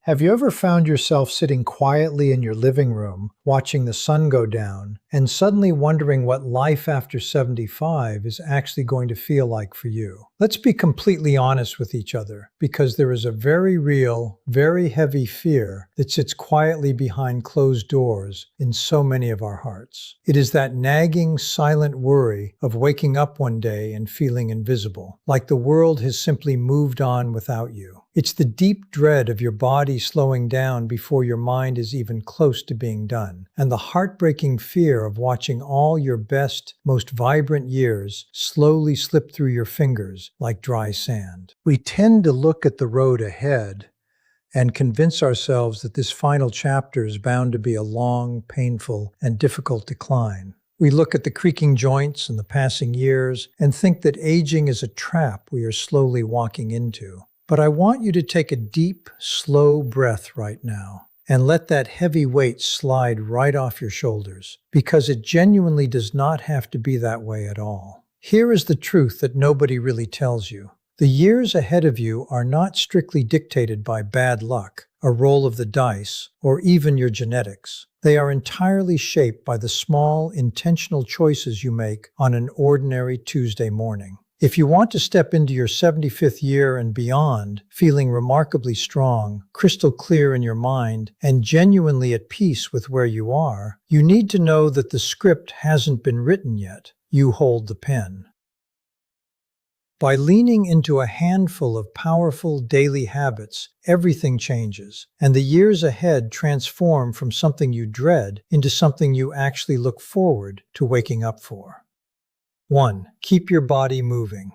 Have you ever found yourself sitting quietly in your living room, watching the sun go down, and suddenly wondering what life after 75 is actually going to feel like for you? Let's be completely honest with each other, because there is a very real, very heavy fear that sits quietly behind closed doors in so many of our hearts. It is that nagging, silent worry of waking up one day and feeling invisible, like the world has simply moved on without you. It's the deep dread of your body slowing down before your mind is even close to being done, and the heartbreaking fear of watching all your best, most vibrant years slowly slip through your fingers like dry sand. We tend to look at the road ahead and convince ourselves that this final chapter is bound to be a long, painful, and difficult decline. We look at the creaking joints and the passing years and think that aging is a trap we are slowly walking into. But I want you to take a deep, slow breath right now and let that heavy weight slide right off your shoulders, because it genuinely does not have to be that way at all. Here is the truth that nobody really tells you. The years ahead of you are not strictly dictated by bad luck, a roll of the dice, or even your genetics. They are entirely shaped by the small, intentional choices you make on an ordinary Tuesday morning. If you want to step into your 75th year and beyond, feeling remarkably strong, crystal clear in your mind, and genuinely at peace with where you are, you need to know that the script hasn't been written yet. You hold the pen. By leaning into a handful of powerful daily habits, everything changes, and the years ahead transform from something you dread into something you actually look forward to waking up for. 1. Keep your body moving.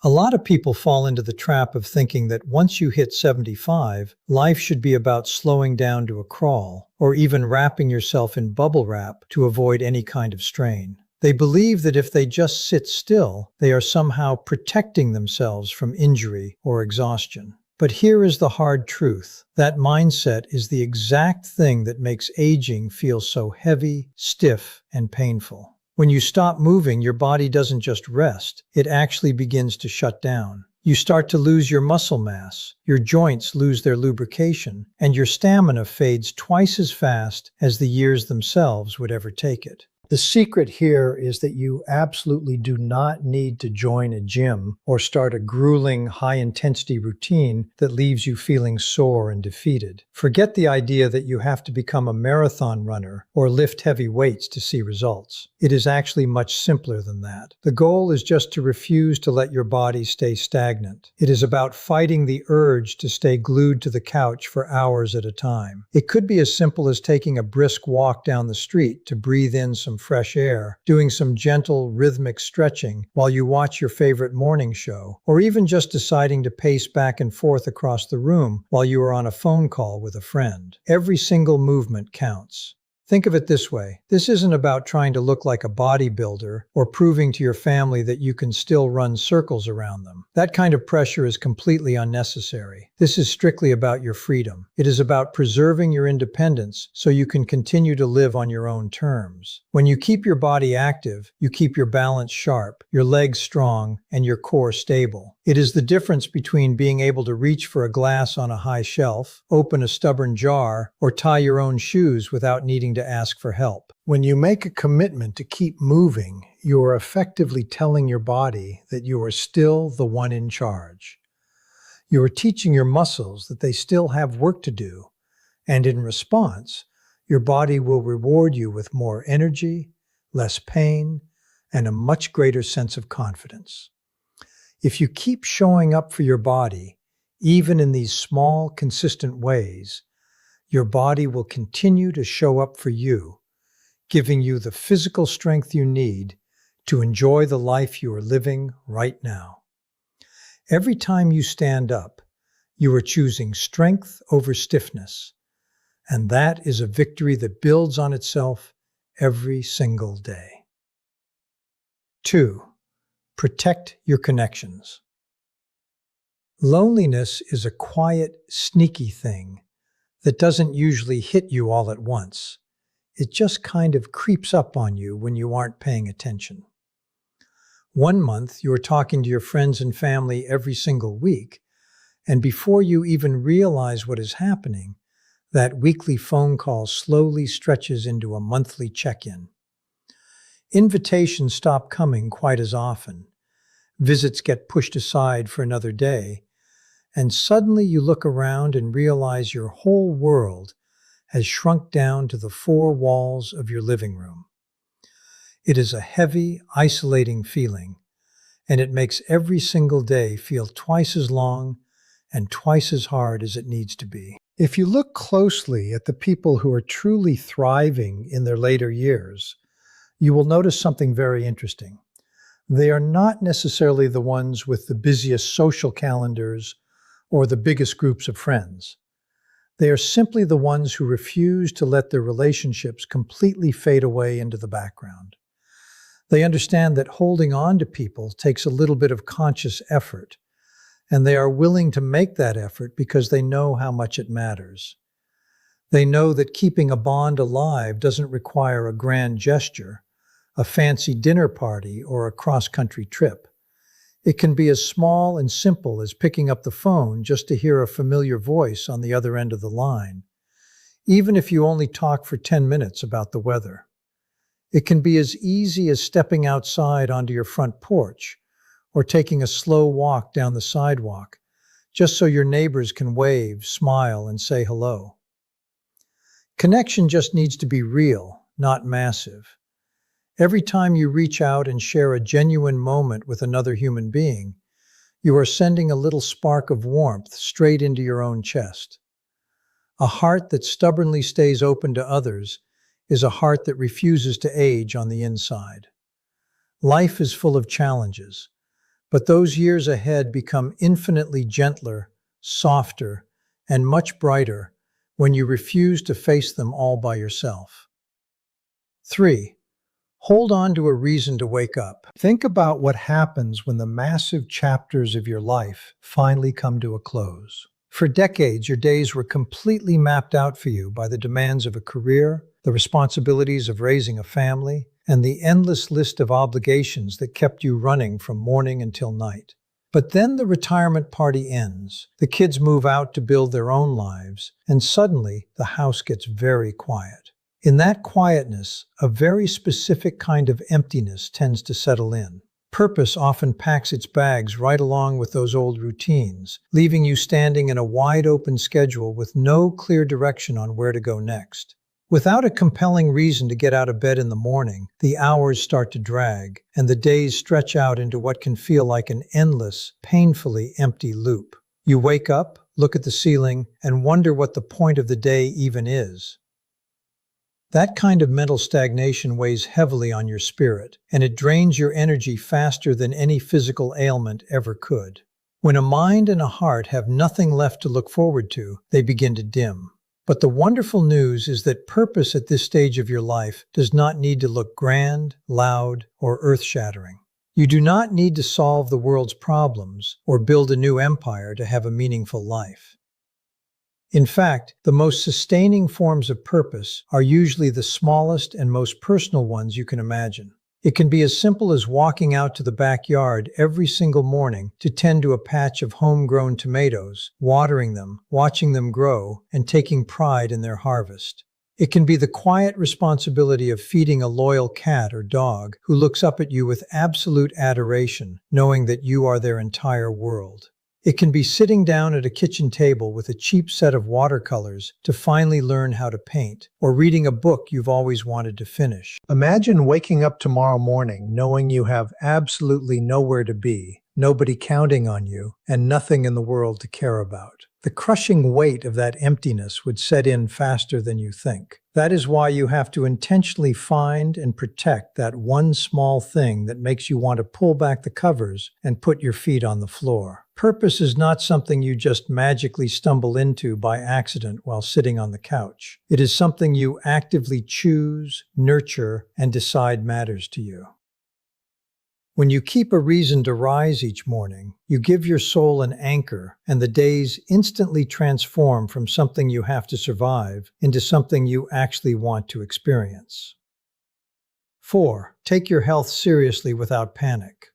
A lot of people fall into the trap of thinking that once you hit 75, life should be about slowing down to a crawl, or even wrapping yourself in bubble wrap to avoid any kind of strain. They believe that if they just sit still, they are somehow protecting themselves from injury or exhaustion. But here is the hard truth. That mindset is the exact thing that makes aging feel so heavy, stiff, and painful. When you stop moving, your body doesn't just rest, it actually begins to shut down. You start to lose your muscle mass, your joints lose their lubrication, and your stamina fades twice as fast as the years themselves would ever take it. The secret here is that you absolutely do not need to join a gym or start a grueling, high-intensity routine that leaves you feeling sore and defeated. Forget the idea that you have to become a marathon runner or lift heavy weights to see results. It is actually much simpler than that. The goal is just to refuse to let your body stay stagnant. It is about fighting the urge to stay glued to the couch for hours at a time. It could be as simple as taking a brisk walk down the street to breathe in some fresh air, doing some gentle, rhythmic stretching while you watch your favorite morning show, or even just deciding to pace back and forth across the room while you are on a phone call with a friend. Every single movement counts. Think of it this way. This isn't about trying to look like a bodybuilder or proving to your family that you can still run circles around them. That kind of pressure is completely unnecessary. This is strictly about your freedom. It is about preserving your independence so you can continue to live on your own terms. When you keep your body active, you keep your balance sharp, your legs strong, and your core stable. It is the difference between being able to reach for a glass on a high shelf, open a stubborn jar, or tie your own shoes without needing to ask for help. When you make a commitment to keep moving, you are effectively telling your body that you are still the one in charge. You are teaching your muscles that they still have work to do, and in response, your body will reward you with more energy, less pain, and a much greater sense of confidence. If you keep showing up for your body, even in these small, consistent ways, your body will continue to show up for you, giving you the physical strength you need to enjoy the life you are living right now. Every time you stand up, you are choosing strength over stiffness, and that is a victory that builds on itself every single day. 2. Protect your connections. Loneliness is a quiet, sneaky thing that doesn't usually hit you all at once. It just kind of creeps up on you when you aren't paying attention. One month, you are talking to your friends and family every single week, And before you even realize what is happening, that weekly phone call slowly stretches into a monthly check-in. Invitations stop coming quite as often. Visits get pushed aside for another day, and suddenly you look around and realize your whole world has shrunk down to the four walls of your living room. It is a heavy, isolating feeling, and it makes every single day feel twice as long and twice as hard as it needs to be. If you look closely at the people who are truly thriving in their later years, you will notice something very interesting. They are not necessarily the ones with the busiest social calendars or the biggest groups of friends. They are simply the ones who refuse to let their relationships completely fade away into the background. They understand that holding on to people takes a little bit of conscious effort, and they are willing to make that effort because they know how much it matters. They know that keeping a bond alive doesn't require a grand gesture, a fancy dinner party, or a cross-country trip. It can be as small and simple as picking up the phone just to hear a familiar voice on the other end of the line, even if you only talk for 10 minutes about the weather. It can be as easy as stepping outside onto your front porch or taking a slow walk down the sidewalk, just so your neighbors can wave, smile, and say hello. Connection just needs to be real, not massive. Every time you reach out and share a genuine moment with another human being, you are sending a little spark of warmth straight into your own chest. A heart that stubbornly stays open to others is a heart that refuses to age on the inside. Life is full of challenges, but those years ahead become infinitely gentler, softer, and much brighter when you refuse to face them all by yourself. 3. Hold on to a reason to wake up. Think about what happens when the massive chapters of your life finally come to a close. For decades, your days were completely mapped out for you by the demands of a career, the responsibilities of raising a family, and the endless list of obligations that kept you running from morning until night. But then the retirement party ends, the kids move out to build their own lives, and suddenly the house gets very quiet. In that quietness, a very specific kind of emptiness tends to settle in. Purpose often packs its bags right along with those old routines, leaving you standing in a wide-open schedule with no clear direction on where to go next. Without a compelling reason to get out of bed in the morning, the hours start to drag, and the days stretch out into what can feel like an endless, painfully empty loop. You wake up, look at the ceiling, and wonder what the point of the day even is. That kind of mental stagnation weighs heavily on your spirit, and it drains your energy faster than any physical ailment ever could. When a mind and a heart have nothing left to look forward to, they begin to dim. But the wonderful news is that purpose at this stage of your life does not need to look grand, loud, or earth-shattering. You do not need to solve the world's problems or build a new empire to have a meaningful life. In fact, the most sustaining forms of purpose are usually the smallest and most personal ones you can imagine. It can be as simple as walking out to the backyard every single morning to tend to a patch of homegrown tomatoes, watering them, watching them grow, and taking pride in their harvest. It can be the quiet responsibility of feeding a loyal cat or dog who looks up at you with absolute adoration, knowing that you are their entire world. It can be sitting down at a kitchen table with a cheap set of watercolors to finally learn how to paint, or reading a book you've always wanted to finish. Imagine waking up tomorrow morning knowing you have absolutely nowhere to be, nobody counting on you, and nothing in the world to care about. The crushing weight of that emptiness would set in faster than you think. That is why you have to intentionally find and protect that one small thing that makes you want to pull back the covers and put your feet on the floor. Purpose is not something you just magically stumble into by accident while sitting on the couch. It is something you actively choose, nurture, and decide matters to you. When you keep a reason to rise each morning, you give your soul an anchor, and the days instantly transform from something you have to survive into something you actually want to experience. 4. Take your health seriously without panic.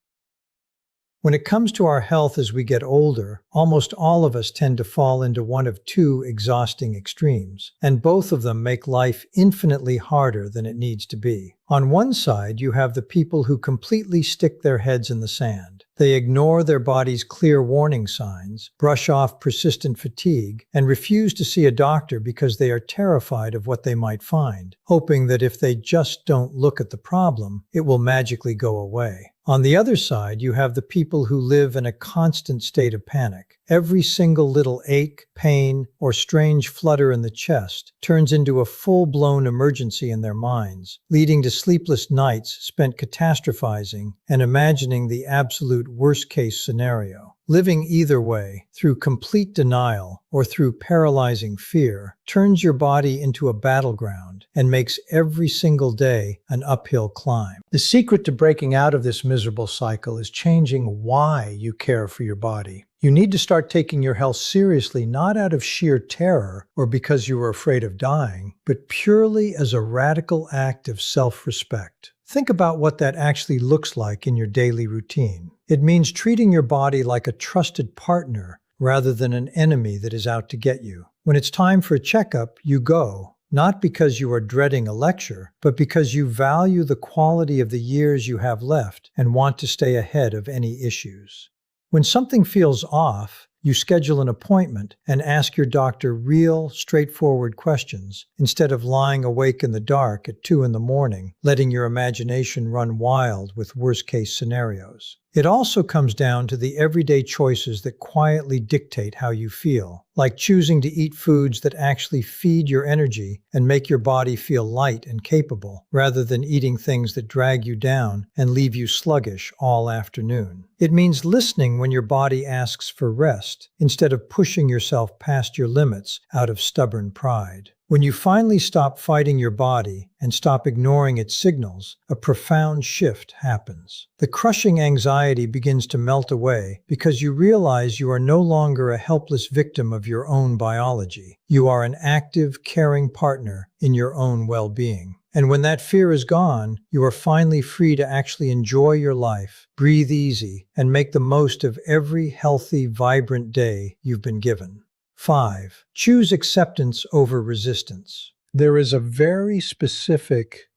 When it comes to our health as we get older, almost all of us tend to fall into one of two exhausting extremes, and both of them make life infinitely harder than it needs to be. On one side, you have the people who completely stick their heads in the sand. They ignore their body's clear warning signs, brush off persistent fatigue, and refuse to see a doctor because they are terrified of what they might find, hoping that if they just don't look at the problem, it will magically go away. On the other side, you have the people who live in a constant state of panic. Every single little ache, pain, or strange flutter in the chest turns into a full-blown emergency in their minds, leading to sleepless nights spent catastrophizing and imagining the absolute worst-case scenario. Living either way, through complete denial or through paralyzing fear, turns your body into a battleground and makes every single day an uphill climb. The secret to breaking out of this miserable cycle is changing why you care for your body. You need to start taking your health seriously, not out of sheer terror or because you are afraid of dying, but purely as a radical act of self-respect. Think about what that actually looks like in your daily routine. It means treating your body like a trusted partner rather than an enemy that is out to get you. When it's time for a checkup, you go, not because you are dreading a lecture, but because you value the quality of the years you have left and want to stay ahead of any issues. When something feels off, you schedule an appointment and ask your doctor real, straightforward questions instead of lying awake in the dark at 2 a.m, letting your imagination run wild with worst-case scenarios. It also comes down to the everyday choices that quietly dictate how you feel, like choosing to eat foods that actually feed your energy and make your body feel light and capable, rather than eating things that drag you down and leave you sluggish all afternoon. It means listening when your body asks for rest, instead of pushing yourself past your limits out of stubborn pride. When you finally stop fighting your body and stop ignoring its signals, a profound shift happens. The crushing anxiety begins to melt away because you realize you are no longer a helpless victim of your own biology. You are an active, caring partner in your own well-being. And when that fear is gone, you are finally free to actually enjoy your life, breathe easy, and make the most of every healthy, vibrant day you've been given. 5. Choose acceptance over resistance. There is a very specific,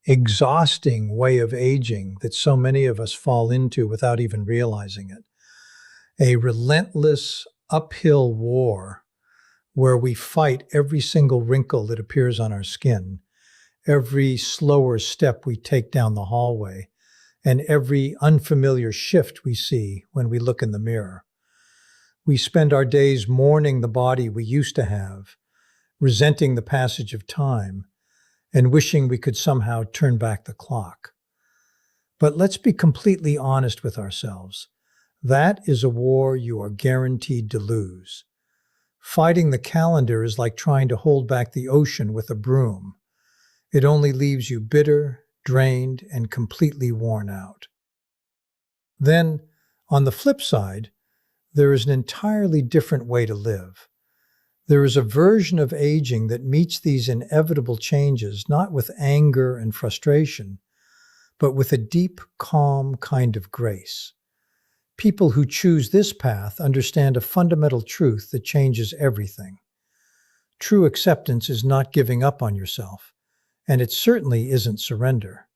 exhausting way of aging that so many of us fall into without even realizing it. A relentless uphill war where we fight every single wrinkle that appears on our skin, every slower step we take down the hallway, and every unfamiliar shift we see when we look in the mirror. We spend our days mourning the body we used to have, resenting the passage of time, and wishing we could somehow turn back the clock. But let's be completely honest with ourselves. That is a war you are guaranteed to lose. Fighting the calendar is like trying to hold back the ocean with a broom. It only leaves you bitter, drained, and completely worn out. Then, on the flip side, there is an entirely different way to live. There is a version of aging that meets these inevitable changes not with anger and frustration, but with a deep, calm kind of grace. People who choose this path understand a fundamental truth that changes everything. True acceptance is not giving up on yourself, and it certainly isn't surrender.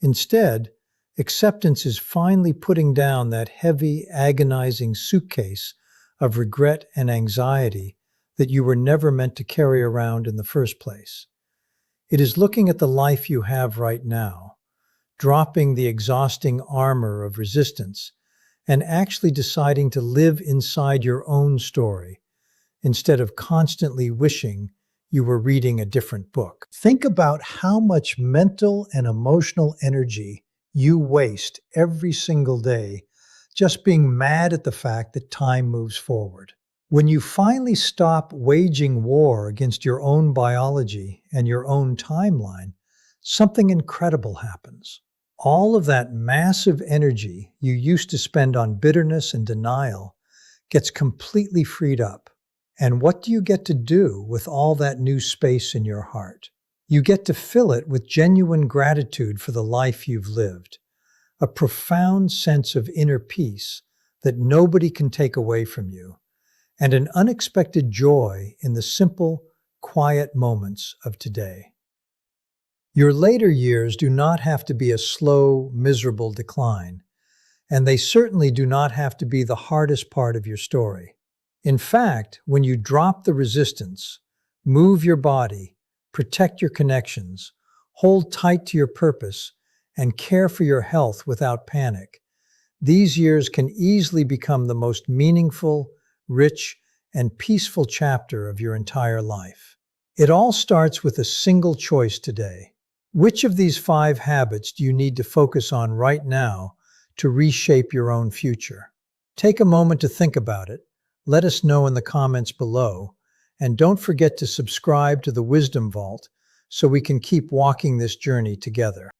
Instead, acceptance is finally putting down that heavy, agonizing suitcase of regret and anxiety that you were never meant to carry around in the first place. It is looking at the life you have right now, dropping the exhausting armor of resistance, and actually deciding to live inside your own story, instead of constantly wishing you were reading a different book. Think about how much mental and emotional energy you waste every single day just being mad at the fact that time moves forward. When you finally stop waging war against your own biology and your own timeline, something incredible happens. All of that massive energy you used to spend on bitterness and denial gets completely freed up. And what do you get to do with all that new space in your heart? You get to fill it with genuine gratitude for the life you've lived. a profound sense of inner peace that nobody can take away from you, and an unexpected joy in the simple, quiet moments of today. Your later years do not have to be a slow, miserable decline, and they certainly do not have to be the hardest part of your story. In fact, when you drop the resistance, move your body, protect your connections, hold tight to your purpose, and care for your health without panic, these years can easily become the most meaningful, rich, and peaceful chapter of your entire life. It all starts with a single choice today. Which of these 5 habits do you need to focus on right now to reshape your own future? Take a moment to think about it. Let us know in the comments below. And don't forget to subscribe to the Wisdom Vault so we can keep walking this journey together.